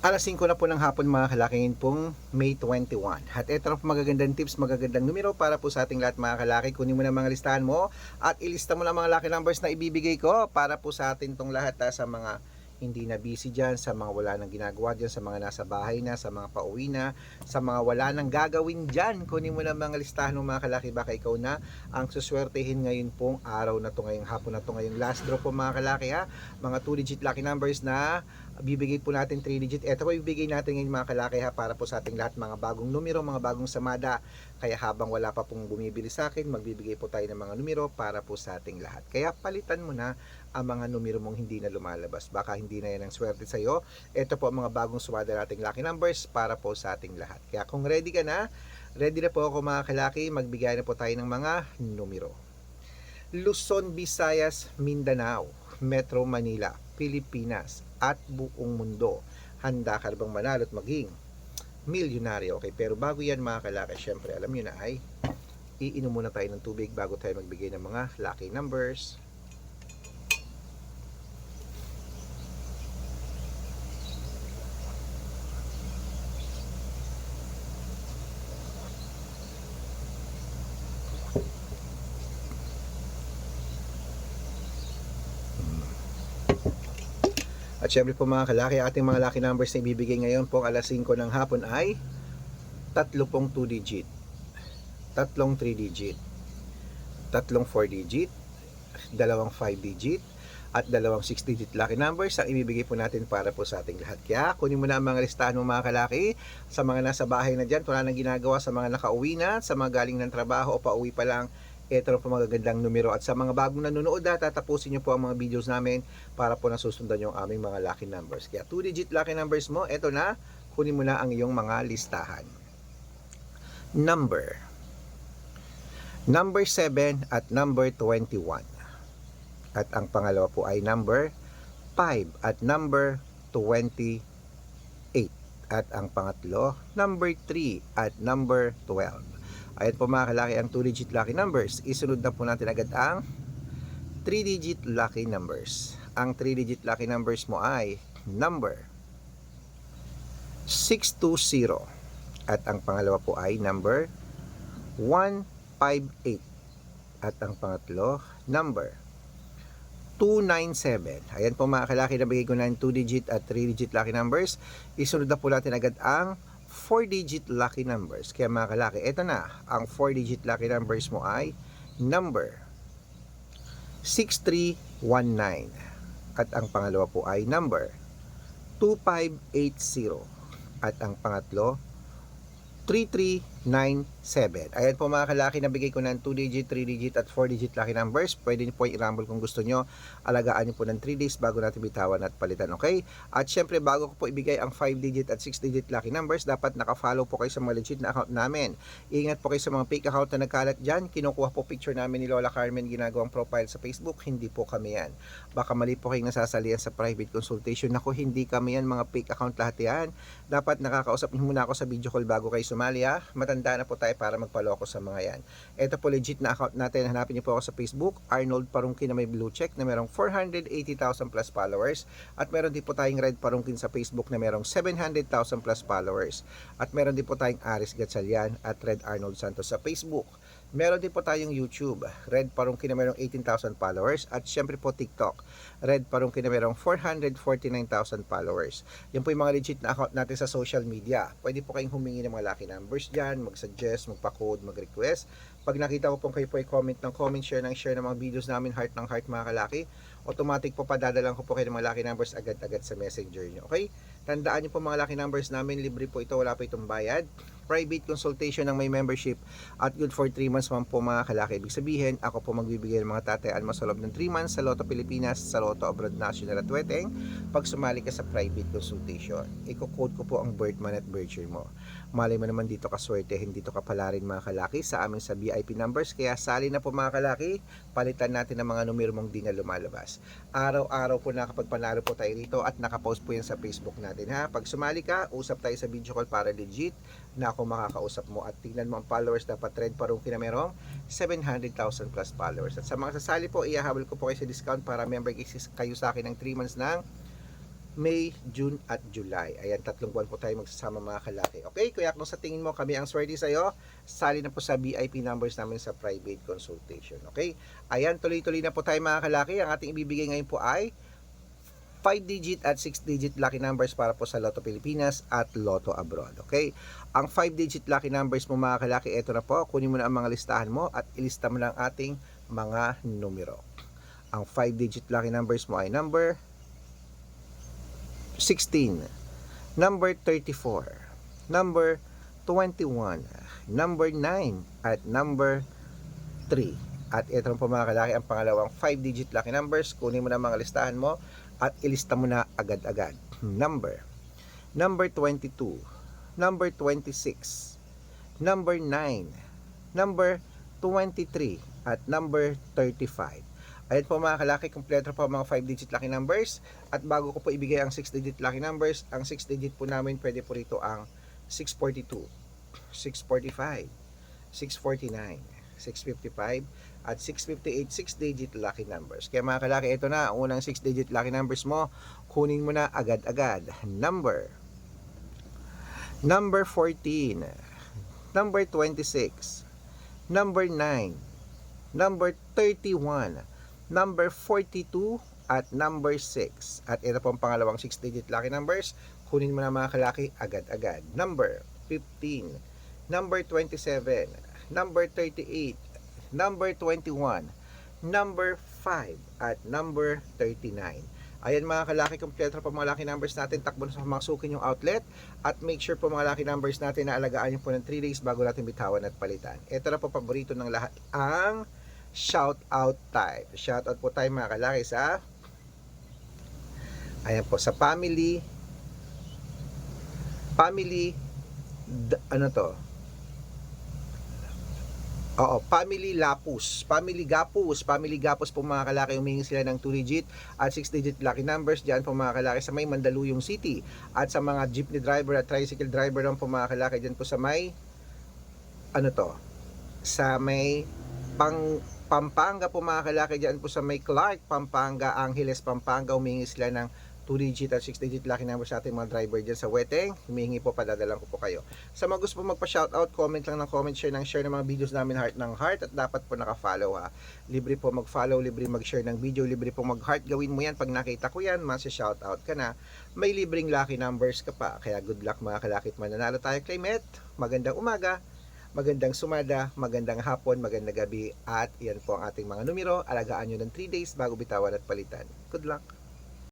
Alas 5 na po ng hapon mga kalaki, pong May 21. At ito na po magagandang tips, magagandang numero para po sa ating lahat mga kalaki. Kunin mo na mga listahan mo at ilista mo na mga lucky numbers na ibibigay ko para po sa atin tong lahat sa mga hindi na busy dyan, sa mga wala nang ginagawa dyan, sa mga nasa bahay na, sa mga pauwi na, sa mga wala nang gagawin dyan. Kunin mo na mga listahan mo mga kalaki, baka ikaw na ang suswertehin ngayon pong araw na to, ngayong hapon na to, ngayong last draw po mga kalaki ha. Mga 2-digit lucky numbers na bibigay po natin 3 digit. Ito po ibigay natin ngayon mga kalaki ha, para po sa ating lahat mga bagong numero, mga bagong samada. Kaya habang wala pa pong bumibili sa akin, magbibigay po tayo ng mga numero para po sa ating lahat. Kaya palitan mo na ang mga numero mong hindi na lumalabas. Baka hindi na yan ang swerte sa iyo. Ito po ang mga bagong sumada nating lucky numbers para po sa ating lahat. Kaya kung ready ka na, ready na po ako mga kalaki, magbigay na po tayo ng mga numero. Luzon, Visayas, Mindanao, Metro Manila, Pilipinas, at buong mundo. Handa ka bang manalo at maging milyonaryo? Okay, pero bago yan mga kalaki, syempre alam nyo na ay iinom muna tayo ng tubig bago tayo magbigay ng mga lucky numbers. At syempre po mga kalaki, ating mga lucky numbers na ibibigay ngayon po alas 5 ng hapon ay tatlo pong 2 digit, tatlong 3 digit, tatlong 4 digit, dalawang 5 digit, at dalawang 6 digit lucky numbers ang ibibigay po natin para po sa ating lahat. Kaya kunin mo na ang mga listahan mo mga kalaki, sa mga nasa bahay na dyan, wala nang ginagawa, sa mga nakauwi na, sa mga galing ng trabaho o pauwi pa lang, ito na po magagandang numero. At sa mga bagong nanonood, tatapusin nyo po ang mga videos namin para po nasusundan yung aming mga lucky numbers. Kaya 2 digit lucky numbers mo, ito na, kunin mo na ang iyong mga listahan. Number 7 at number 21. At ang pangalawa po ay number 5 at number 28. At ang pangatlo, number 3 at number 12. Ayan po mga kalaki ang 2-digit lucky numbers. Isunod na po natin agad ang 3-digit lucky numbers. Ang 3-digit lucky numbers mo ay number 620. At ang pangalawa po ay number 158. At ang pangatlo, number 297. Ayan po mga kalaki, nabigay ko na yung 2-digit at 3-digit lucky numbers. Isunod na po natin agad ang 4-digit lucky numbers. Kaya mga kalaki, ito na, ang 4-digit lucky numbers mo ay number 6319. At ang pangalawa po ay number 2580. At ang pangatlo, 3397. Ayan po mga kalaki, nabigay ko ng 2-digit, 3-digit at 4-digit lucky numbers. Pwede niyo po i-rumble kung gusto nyo. Alagaan niyo po ng 3 days bago natin bitawan at palitan, okay? At syempre, bago ko po ibigay ang 5-digit at 6-digit lucky numbers, dapat naka-follow po kayo sa mga legit na account namin. Ingat po kayo sa mga fake account na nagkalat dyan. Kinukuha po picture namin ni Lola Carmen, ginagawang profile sa Facebook. Hindi po kami yan. Baka mali po kayong nasasalihan sa private consultation. Naku, hindi kami yan, mga fake account lahat yan. Dapat nakakausap niyo muna ako sa video call bago kayo sumali ha. Matanda na po tayo para magpaloko sa mga yan. Ito po legit na account natin. Hanapin niyo po ako sa Facebook, Arnold Parungkin na may blue check na merong 480,000 plus followers. At meron din po tayong Red Parungkin sa Facebook na merong 700,000 plus followers. At meron din po tayong Aris Gatchalian at Red Arnold Santos sa Facebook. Meron din po tayong YouTube, Red Parungkin na merong 18,000 followers. At syempre po TikTok, Red Parungkin na merong 449,000 followers. Yan po yung mga legit na account natin sa social media. Pwede po kayong humingi ng mga lucky numbers dyan, mag-suggest, magpa-code, mag-request. Pag nakita ko pong kayo po ay comment ng comment, share ng mga videos namin, heart ng heart mga kalaki, automatic po padadalan ko po kayo ng mga lucky numbers agad-agad sa messenger nyo. Okay? Tandaan nyo po mga lucky numbers namin, libre po ito, wala po itong bayad. Private consultation ng may membership at good for 3 months man po mga kalaki. Ibig sabihin, ako po magbibigay ng mga tatayaan mo sa loob ng 3 months sa Lotto Pilipinas, sa Lotto Abroad National at Weteng pag sumali ka sa private consultation. Iko-code ko po ang birth month at birth year mo. Malay mo naman dito kaswerte, hindi dito kapalarin mga kalaki sa amin sa VIP numbers. Kaya sali na po mga kalaki, palitan natin ng mga numero mong di na lumalabas. Araw-araw po nakapagpanalo po tayo rito at nakapost po yan sa Facebook natin ha. Pag sumali ka, usap tayo sa video call para legit na ako makakausap mo. At tingnan mo ang followers, dapat Red Parungkin na merong 700,000 plus followers. At sa mga sasali po, ihahabol ko po kayo sa discount para member kayo sa akin ng 3 months ng May, June at July. Ayan, 3 buwan po tayo magsasama mga kalaki. Okay, kaya kung sa tingin mo kami ang swerte sa'yo, sali na po sa VIP numbers namin sa private consultation. Okay, ayan, tuloy-tuloy na po tayo mga kalaki. Ang ating ibibigay ngayon po ay 5-digit at 6-digit lucky numbers para po sa Lotto Pilipinas at Lotto Abroad. Okay, ang 5-digit lucky numbers mo mga kalaki, ito na po. Kunin mo na ang mga listahan mo at ilista mo na ang ating mga numero. Ang 5-digit lucky numbers mo ay number 16, number 34, number 21, number 9, at number 3. At ito po mga kalaki ang pangalawang 5-digit lucky numbers. Kunin mo na mga listahan mo at ilista mo na agad-agad. Number 22, number 26, number 9, number 23, at number 35. Ayan po mga kalaki, kompleto po mga 5-digit lucky numbers. At bago ko po ibigay ang 6-digit lucky numbers, ang 6-digit po namin pwede po rito ang 642, 645, 649, 655, at 658 6-digit lucky numbers. Kaya mga kalaki, ito na, ang unang 6-digit lucky numbers mo, kunin mo na agad-agad. Number 14, number 26, number 9, number 31, number 42, at number 6. At ito po ang pangalawang 6-digit lucky numbers. Kunin mo na mga kalaki agad-agad. Number 15, number 27, number 38, number 21, number 5, at number 39. Ayan mga kalaki, kompleto po mga lucky numbers natin. Takbo na sa pamasukin yung outlet. At make sure po mga lucky numbers natin na alagaan nyo po ng 3 days bago natin bitawan at palitan. Ito na po paborito ng lahat, ang shout out time. Shout out po tayo mga kalaki sa, ayan po, sa family, ano to, family Lapus, family Gapus po mga kalaki. Humingi sila ng 2-digit at 6-digit lucky numbers dyan po mga kalaki sa may Mandaluyong City. At sa mga jeepney driver at tricycle driver lang po mga kalaki dyan po sa may, ano to, sa may Pampanga po mga kalaki, dyan po sa may Clark, Pampanga, Angeles, Pampanga. Humingi sila ng 2-digit at 6-digit lucky number sa ating mga driver dyan sa Weteng. Humingi po, padadalan ko po kayo. Sa mga gusto po magpa-shoutout, comment lang ng comment, share ng mga videos namin, heart ng heart, at dapat po naka-follow ha. Libre po mag-follow, libre mag-share ng video, libre po mag-heart. Gawin mo yan, pag nakita ko yan, masi-shoutout ka na. May libreng lucky numbers ka pa. Kaya good luck mga kalakit, mananalo tayo. Claymet, magandang umaga, magandang sumada, magandang hapon, magandang gabi, at yan po ang ating mga numero. Alagaan nyo ng 3 days bago bitawan at palitan. Good luck!